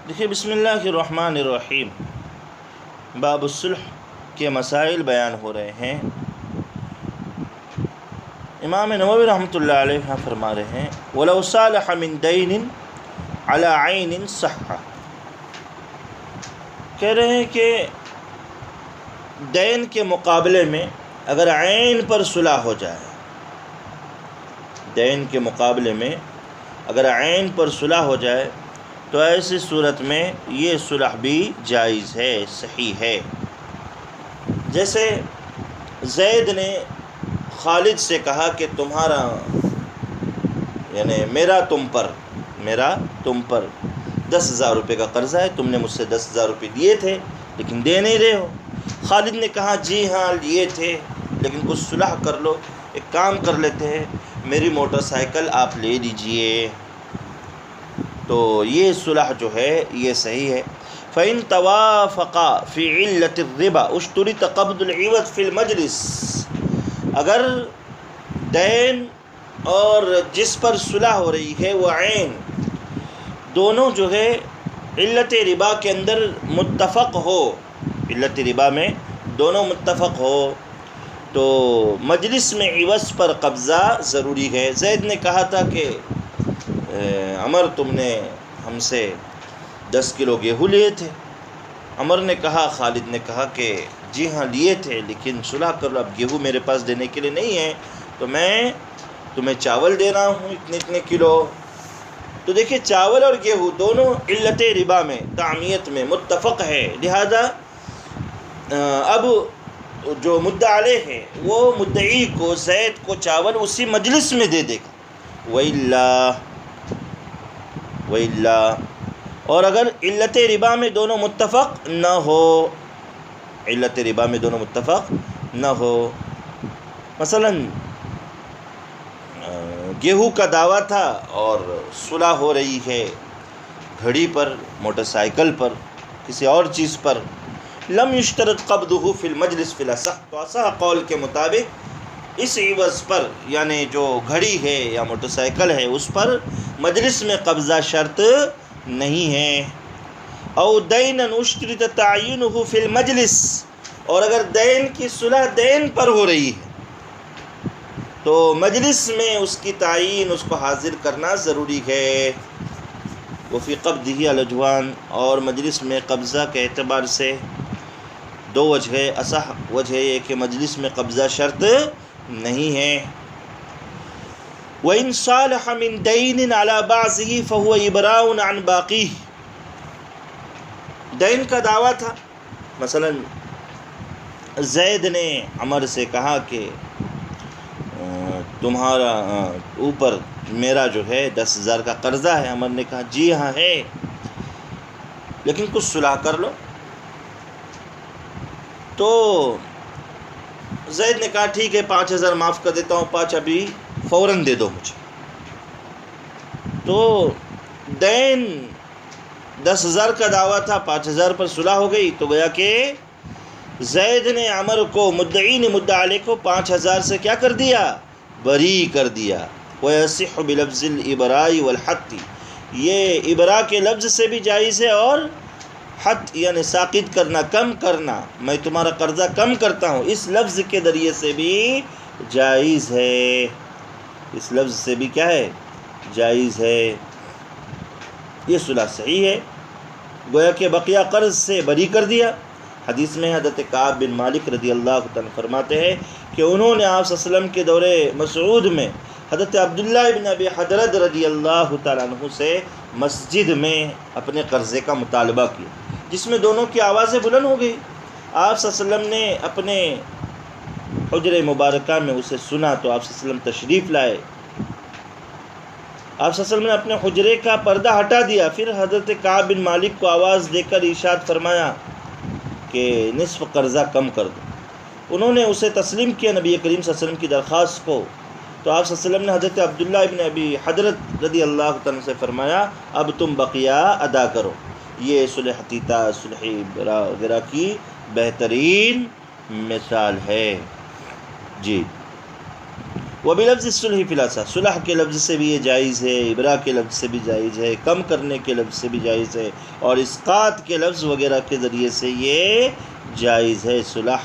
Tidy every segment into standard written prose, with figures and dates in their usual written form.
دیکھیے بسم اللہ الرحمن الرحیم، باب الصلح کے مسائل بیان ہو رہے ہیں۔ امام نووی رحمۃ اللہ علیہ فرما رہے ہیں وَلَوْ صَالَحَ مِن دَيْنٍ عَلَىٰ عَيْنٍ صَحَّ، کہہ رہے ہیں کہ دین کے مقابلے میں اگر عین پر صلح ہو جائے، دین کے مقابلے میں اگر عین پر صلح ہو جائے تو ایسی صورت میں یہ صلح بھی جائز ہے، صحیح ہے۔ جیسے زید نے خالد سے کہا کہ تمہارا یعنی میرا تم پر 10,000 روپے کا قرضہ ہے، تم نے مجھ سے 10,000 روپے لیے تھے لیکن دے نہیں رہے ہو۔ خالد نے کہا جی ہاں لیے تھے لیکن کچھ صلح کر لو، ایک کام کر لیتے ہیں، میری موٹر سائیکل آپ لے لیجئے۔ تو یہ صلح جو ہے یہ صحیح ہے۔ فَإِن تَوَافَقَا فِي عِلَّةِ الرِّبَا اُشْتُرِطَ قَبْضُ الْعِوَضِ فِي الْمَجْلِسِ، اگر دین اور جس پر صلح ہو رہی ہے وہ عین دونوں جو ہے علت ربا کے اندر متفق ہو، علت ربا میں دونوں متفق ہو تو مجلس میں عوض پر قبضہ ضروری ہے۔ زید نے کہا تھا کہ عمر تم نے ہم سے 10 کلو گیہوں لیے تھے، عمر نے کہا، خالد نے کہا کہ جی ہاں لیے تھے لیکن صلح کر لو، اب گیہوں میرے پاس دینے کے لیے نہیں ہے تو میں تمہیں چاول دے رہا ہوں اتنے کلو۔ تو دیکھیں چاول اور گیہوں دونوں علت ربا میں تعمیت میں متفق ہے، لہذا اب جو مدعا علیہ ہے وہ مدعی کو زید کو چاول اسی مجلس میں دے دے گا، وَإِلَّا اور اگر علت ربا میں دونوں متفق نہ ہو، علت ربا میں دونوں متفق نہ ہو، مثلا گیہوں کا دعویٰ تھا اور صلح ہو رہی ہے گھڑی پر، موٹر سائیکل پر، کسی اور چیز پر، لم یشترط قبضہ فی المجلس فی الاصح، تو اصح قول کے مطابق اس عوض پر یعنی جو گھڑی ہے یا موٹر سائیکل ہے اس پر مجلس میں قبضہ شرط نہیں ہے۔ او دینا اشترط تعینہ فی المجلس، اور اگر دین کی صلح دین پر ہو رہی ہے تو مجلس میں اس کی تعین، اس کو حاضر کرنا ضروری ہے۔ وفی قبضہ الاجوان، اور مجلس میں قبضہ کے اعتبار سے دو وجہ ہے، اصح وجہ یہ کہ مجلس میں قبضہ شرط نہیں ہے۔ وَإِن صَالَحَ مِن دَيْنٍ عَلَى بَعْضِهِ فَهُوَ إِبْرَاءٌ عَنْ بَاقِيهِ، دین کا دعویٰ تھا، مثلا زید نے عمر سے کہا کہ تمہارا اوپر میرا جو ہے 10,000 کا قرضہ ہے، عمر نے کہا جی ہاں ہے لیکن کچھ صلح کر لو۔ تو زید نے کہا ٹھیک ہے 5,000 معاف کر دیتا ہوں، 5 ابھی فوراً دے دو مجھے۔ تو دین 10,000 کا دعویٰ تھا، 5,000 پر صلح ہو گئی تو گویا کہ زید نے عمر کو، مدعی نے مدعا علیہ کو 5,000 سے کیا کر دیا؟ بری کر دیا۔ وَيَصِحُّ بِلَفْظِ الْإِبْرَاءِ وَالْحَتِّ، یہ ابراء کے لفظ سے بھی جائز ہے اور حت یعنی ساقط کرنا، کم کرنا، میں تمہارا قرضہ کم کرتا ہوں، اس لفظ کے ذریعے سے بھی جائز ہے، اس لفظ سے بھی کیا ہے؟ جائز ہے، یہ صلح صحیح ہے، گویا کہ بقیہ قرض سے بری کر دیا۔ حدیث میں حضرت کعب بن مالک رضی اللہ عنہ فرماتے ہیں کہ انہوں نے آپ صلی اللہ علیہ وسلم کے دور مسعود میں حضرت عبداللہ بن ابی حضرت رضی اللہ تعالیٰ عنہ سے مسجد میں اپنے قرضے کا مطالبہ کیا، جس میں دونوں کی آوازیں بلند ہو گئی۔ آپ صلی اللہ علیہ وسلم نے اپنے حجرہ مبارکہ میں اسے سنا تو آپ صلی اللہ علیہ وسلم تشریف لائے، آپ صلی اللہ علیہ وسلم نے اپنے حجرے کا پردہ ہٹا دیا، پھر حضرت کعب بن مالک کو آواز دے کر ارشاد فرمایا کہ نصف قرضہ کم کر دو۔ انہوں نے اسے تسلیم کیا نبی کریم صلی اللہ علیہ وسلم کی درخواست کو، تو آپ صلی اللہ علیہ وسلم نے حضرت عبداللہ ابن ابی حضرت رضی اللہ عنہ سے فرمایا اب تم بقیہ ادا کرو۔ یہ صلح حتیطہ، صلح وغیرہ کی بہترین مثال ہے۔ جی وبلفظ الصلح فی الاصح، صلح کے لفظ سے بھی یہ جائز ہے، ابراء کے لفظ سے بھی جائز ہے، کم کرنے کے لفظ سے بھی جائز ہے، اور اسقاط کے لفظ وغیرہ کے ذریعے سے یہ جائز ہے صلح.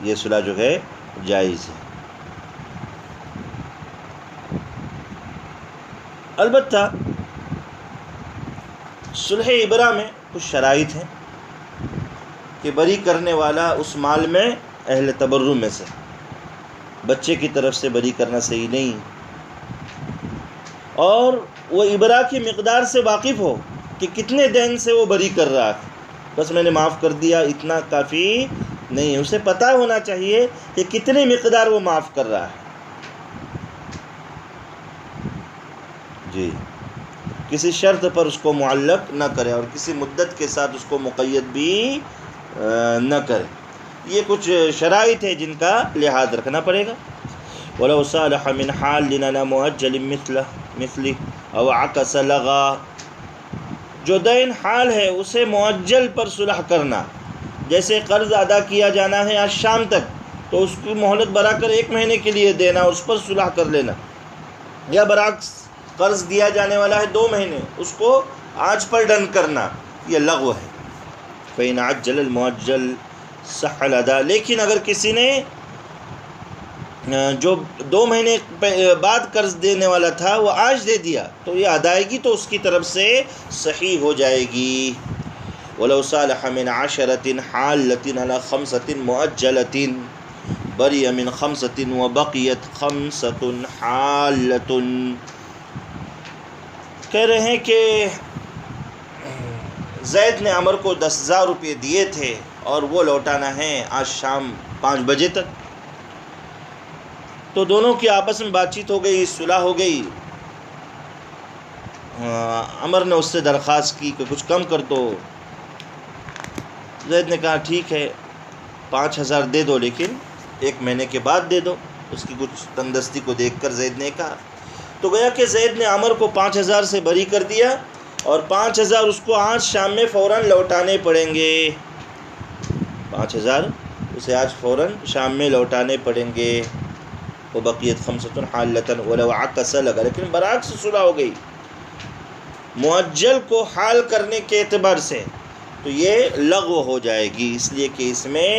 یہ صلح جو ہے جائز ہے. البتہ صلح ابراء میں کچھ شرائط ہیں کہ بری کرنے والا اس مال میں اہل تبرع میں سے، بچے کی طرف سے بری کرنا صحیح نہیں، اور وہ ابراء کی مقدار سے واقف ہو کہ کتنے دین سے وہ بری کر رہا ہے. بس میں نے معاف کر دیا اتنا کافی نہیں ہے، اسے پتہ ہونا چاہیے کہ کتنی مقدار وہ معاف کر رہا ہے. جی، کسی شرط پر اس کو معلق نہ کرے اور کسی مدت کے ساتھ اس کو مقید بھی نہ کرے. یہ کچھ شرائط ہے جن کا لحاظ رکھنا پڑے گا. وَلَوْ صَالَحَ مِنْ حَالٍ عَلَى مُؤَجَّلٍ مثلی او عکس لغا، جو دین حال ہے اسے معجل پر صلح کرنا، جیسے قرض ادا کیا جانا ہے آج شام تک تو اس کی مہلت برا کر 1 مہینے کے لیے دینا اور اس پر صلح کر لینا، یا برعکس قرض دیا جانے والا ہے 2 مہینے، اس کو آج پر ڈن کرنا، یہ لغو ہے. فَإِنْ عَجَّلَ الْمُؤَجَّلُ صَحَّ الْأَدَاءُ، لیکن اگر کسی نے جو 2 مہینے بعد قرض دینے والا تھا وہ آج دے دیا تو یہ ادائیگی تو اس کی طرف سے صحیح ہو جائے گی. وَلَوْ صَالَحَ مِنْ 10 حَالَةٍ عَلَى 5 مُؤَجَّلَةٍ بَرِئَ مِنْ 5 وَبَقِيَتْ 5 حَالَةٌ. کہہ رہے ہیں کہ زید نے عمر کو 10,000 روپے دیے تھے اور وہ لوٹانا ہے آج شام 5 بجے تک، تو دونوں کی آپس میں بات چیت ہو گئی، صلح ہو گئی. عمر نے اس سے درخواست کی کہ کچھ کم کر دو. زید نے کہا ٹھیک ہے 5,000 دے دو لیکن 1 مہینے کے بعد دے دو. اس کی کچھ تندرستی کو دیکھ کر زید نے کہا، تو گویا کہ زید نے عمر کو 5,000 سے بری کر دیا اور 5,000 اس کو آج شام میں فوراً لوٹانے پڑیں گے. 5,000 اسے آج فوراً شام میں لوٹانے پڑیں گے. وبقیت 5 حالۃ ولو عکس لگا، لیکن برعکس صلح ہو گئی معجل کو حال کرنے کے اعتبار سے تو یہ لغو ہو جائے گی، اس لیے کہ اس میں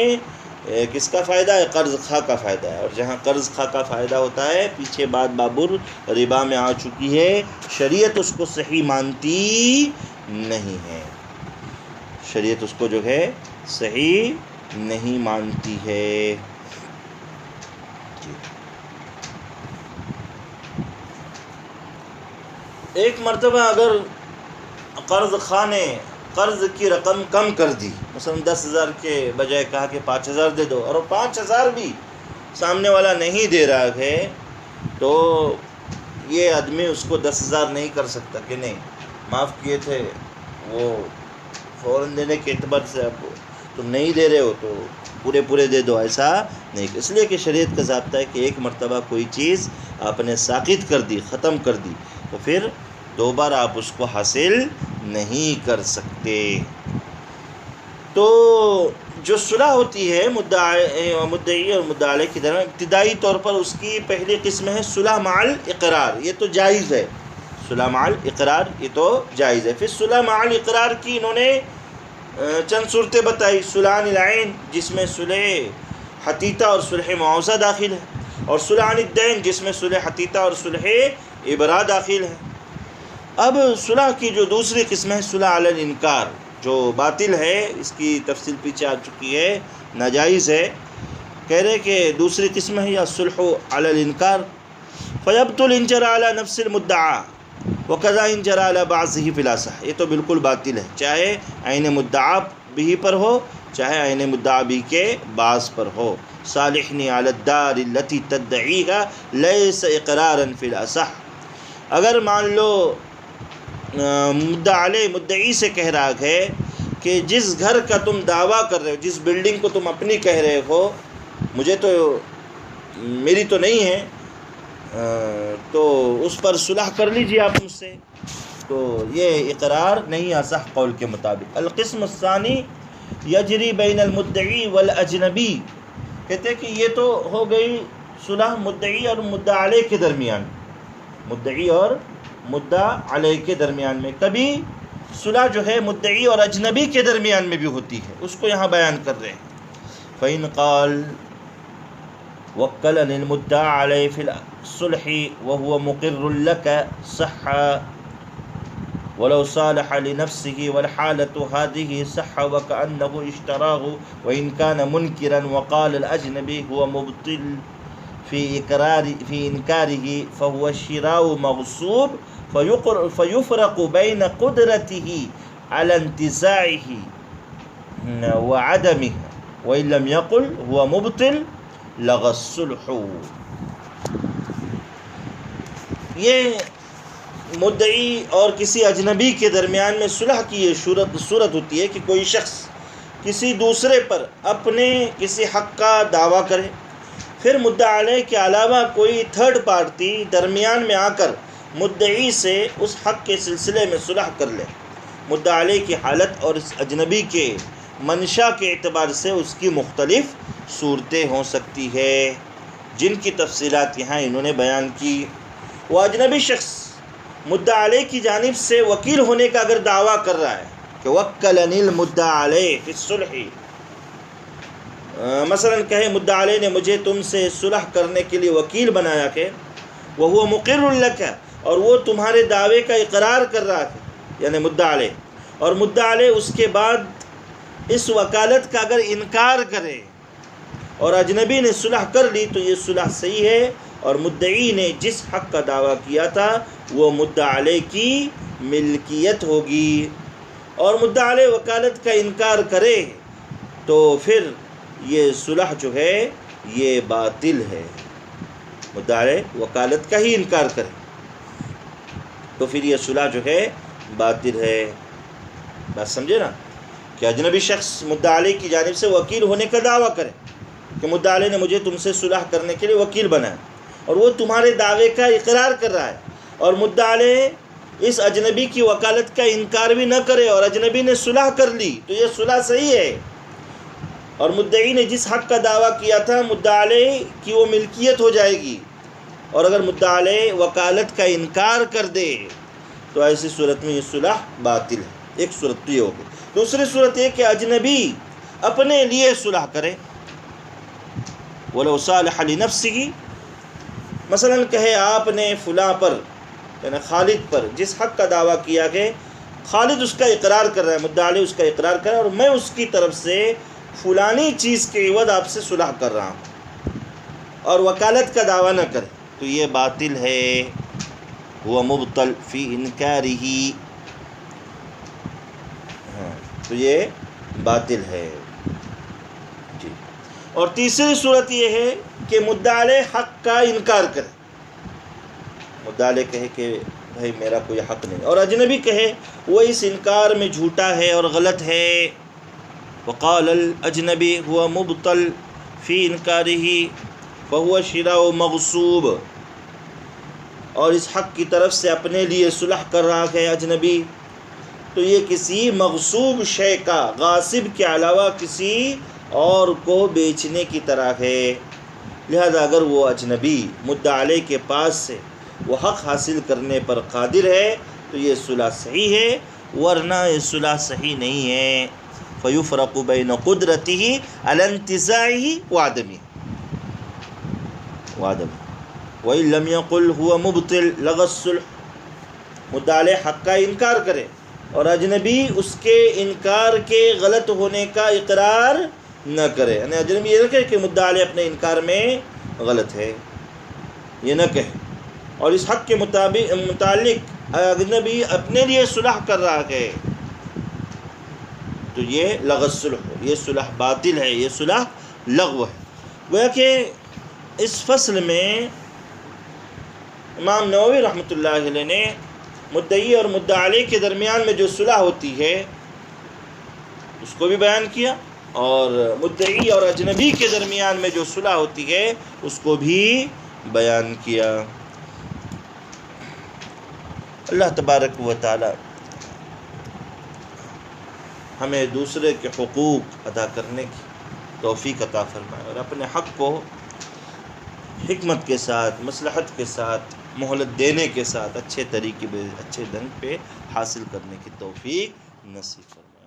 کس کا فائدہ ہے؟ قرض خواہ کا فائدہ ہے، اور جہاں قرض خواہ کا فائدہ ہوتا ہے پیچھے بات بابر ربا میں آ چکی ہے، شریعت اس کو صحیح مانتی نہیں ہے، شریعت اس کو جو ہے صحیح نہیں مانتی ہے. ایک مرتبہ اگر قرض خواہ نے قرض کی رقم کم کر دی، مثلا 10,000 کے بجائے کہا کہ 5,000 دے دو، اور 5,000 بھی سامنے والا نہیں دے رہا ہے، تو یہ آدمی اس کو 10,000 نہیں کر سکتا کہ نہیں معاف کیے تھے وہ فوراً دینے کے اعتبار سے اب تم نہیں دے رہے ہو تو پورے دے دو، ایسا نہیں. اس لیے کہ شریعت کا ضابطہ ہے کہ ایک مرتبہ کوئی چیز آپ نے ساقط کر دی، ختم کر دی، تو پھر دوبارہ آپ اس کو حاصل نہیں کر سکتے. تو جو صلح ہوتی ہے مدعی اور مدعا علیہ کی طرح، ابتدائی طور پر اس کی پہلی قسم ہے صلح مع الاقرار، یہ تو جائز ہے، صلح مع الاقرار یہ تو جائز ہے. پھر صلح مع الاقرار کی انہوں نے چند صورتیں بتائی. صلح عن العین جس میں صلح حتیطہ اور صلح معاوضہ داخل ہے، اور صلح عن الدین جس میں صلح حتیطہ اور صلح ابراء داخل ہے. اب صلح کی جو دوسری قسم ہے صلح علی الانکار، جو باطل ہے، اس کی تفصیل پیچھے آ چکی ہے، ناجائز ہے. کہہ رہے کہ دوسری قسم ہے یا صلح علی الانکار، فیبطل ان جرى علی نفس المدعا وکذا ان جرى علی بعضہ فی الاصح. یہ تو بالکل باطل ہے، چاہے عین مدعا بھی پر ہو چاہے عین مدعا بھی کے بعض پر ہو. صالحنی علی الدار التي تدعیها لیس اقرارا فی الاصح. اگر مان لو مدعی سے کہہ رہا ہے کہ جس گھر کا تم دعویٰ کر رہے ہو، جس بلڈنگ کو تم اپنی کہہ رہے ہو، مجھے تو میری تو نہیں ہے، تو اس پر صلح کر لیجیے آپ مجھ سے. تو یہ اقرار نہیں اصح قول کے مطابق. القسم الثانی یجری بین المدعی والاجنبی کہتے ہیں کہ یہ تو ہو گئی صلح مدعی اور مدعا علیہ کے درمیان، مدعی اور مدعا علیہ کے درمیان میں. کبھی صلح جو ہے مدعی اور اجنبی کے درمیان میں بھی ہوتی ہے، اس کو یہاں بیان کر رہے ہیں. فَإِنْ قَالَ وَكَّلَنِ الْمُدَّعَى عَلَيْهِ فِي الصُّلْحِ وَهُوَ مُقِرٌّ لَكَ صَحَّ وَلَوْ صَالَحَ لِنَفْسِهِ وَالْحَالَةُ هَذِهِ صَحَّ وَكَأَنَّهُ اشْتَرَاهُ وَإِنْ كَانَ مُنْكِرًا وَقَالَ الْأَجْنَبِي هُوَ مُبْطِلٌ في إنكاره فهو الشراء مغصوب فيفرق بين قدرته على انتزاعه وعدمه وإن لم يقل هو مبطل لغى الصلح. یہ مدعی اور کسی اجنبی کے درمیان میں صلح کی یہ صورت ہوتی ہے کہ کوئی شخص کسی دوسرے پر اپنے کسی حق کا دعویٰ کرے، پھر مدعا علیہ کے علاوہ کوئی تھرڈ پارٹی درمیان میں آ کر مدعی سے اس حق کے سلسلے میں صلح کر لے. مدعا علیہ کی حالت اور اس اجنبی کے منشا کے اعتبار سے اس کی مختلف صورتیں ہو سکتی ہے، جن کی تفصیلات یہاں انہوں نے بیان کی. وہ اجنبی شخص مدعا علیہ کی جانب سے وکیل ہونے کا اگر دعویٰ کر رہا ہے کہ وکلنی المدعا علیہ فی الصلح، مثلا کہے مدعا علیہ نے مجھے تم سے صلح کرنے کے لیے وکیل بنایا کہ وہو مقر لک، اور وہ تمہارے دعوے کا اقرار کر رہا ہے، یعنی مدعا علیہ، اور مدعا علیہ اس کے بعد اس وکالت کا اگر انکار کرے اور اجنبی نے صلح کر لی تو یہ صلح صحیح ہے، اور مدعی نے جس حق کا دعویٰ کیا تھا وہ مدعا علیہ کی ملکیت ہوگی. اور مدعا علیہ وکالت کا انکار کرے تو پھر یہ صلح جو ہے یہ باطل ہے. مدعا علیہ وکالت کا ہی انکار کرے تو پھر یہ صلح جو ہے باطل ہے. بات سمجھے نا، کہ اجنبی شخص مدعا علیہ کی جانب سے وکیل ہونے کا دعویٰ کرے کہ مدعا علیہ نے مجھے تم سے صلح کرنے کے لیے وکیل بنایا، اور وہ تمہارے دعوے کا اقرار کر رہا ہے، اور مدعا علیہ اس اجنبی کی وکالت کا انکار بھی نہ کرے اور اجنبی نے صلح کر لی تو یہ صلح صحیح ہے. اور مدعی نے جس حق کا دعویٰ کیا تھا مدعا علیہ کی وہ ملکیت ہو جائے گی. اور اگر مدعا علیہ وکالت کا انکار کر دے تو ایسی صورت میں یہ صلح باطل ہے. ایک صورت تو یہ ہوگی. دوسری صورت یہ کہ اجنبی اپنے لیے صلح کرے، وَلَوْ صَالَحَ لِنَفْسِهِ، مثلا کہے آپ نے فلاں پر یعنی خالد پر جس حق کا دعویٰ کیا کہ خالد اس کا اقرار کر رہا ہے، مدعا علیہ اس کا اقرار کر رہا ہے، اور میں اس کی طرف سے فلانی چیز کے عوض آپ سے صلح کر رہا ہوں، اور وکالت کا دعویٰ نہ کرے تو یہ باطل ہے. وہ مبطل فی انکارہ، تو یہ باطل ہے. جی. اور تیسری صورت یہ ہے کہ مدعا علیہ حق کا انکار کرے. مدعا علیہ کہے کہ بھائی میرا کوئی حق نہیں، اور اجنبی کہے وہ اس انکار میں جھوٹا ہے اور غلط ہے. وقال الاجنبی هو مبطل فی انکارہ فهو شراء مغصوب، اور اس حق کی طرف سے اپنے لیے صلح کر رہا ہے اجنبی تو یہ کسی مغصوب شے کا غاصب کے علاوہ کسی اور کو بیچنے کی طرح ہے. لہذا اگر وہ اجنبی مدعا علیہ کے پاس سے وہ حق حاصل کرنے پر قادر ہے تو یہ صلح صحیح ہے، ورنہ یہ صلح صحیح نہیں ہے. فَيُفْرَقُ بَيْنَ قُدْرَتِهِ عَلَى انْتِزَاعِهِ وَعَدَمِهِ وَإِنْ لَمْ يَقُلْ هُوَ مُبْطِلٌ لَغَى الصُّلْحَ. مدعا علیہ حق کا انکار کرے اور اجنبی اس کے انکار کے غلط ہونے کا اقرار نہ کرے، یعنی اجنبی یہ نہ کہے کہ مدعا علیہ اپنے انکار میں غلط ہے، یہ نہ کہے، اور اس حق کے متعلق اجنبی اپنے لیے صلح کر رہا ہے تو یہ لغو الصلح، یہ صلح باطل ہے، یہ صلح لغو ہے. گویا کہ اس فصل میں امام نووی رحمۃ اللہ علیہ نے مدعی اور مدعا علیہ کے درمیان میں جو صلح ہوتی ہے اس کو بھی بیان کیا، اور مدعی اور اجنبی کے درمیان میں جو صلح ہوتی ہے اس کو بھی بیان کیا. اللہ تبارک و تعالی ہمیں دوسرے کے حقوق ادا کرنے کی توفیق عطا فرمائے، اور اپنے حق کو حکمت کے ساتھ، مصلحت کے ساتھ، مہلت دینے کے ساتھ اچھے طریقے پہ، اچھے ڈھنگ پہ حاصل کرنے کی توفیق نصیب فرمائے۔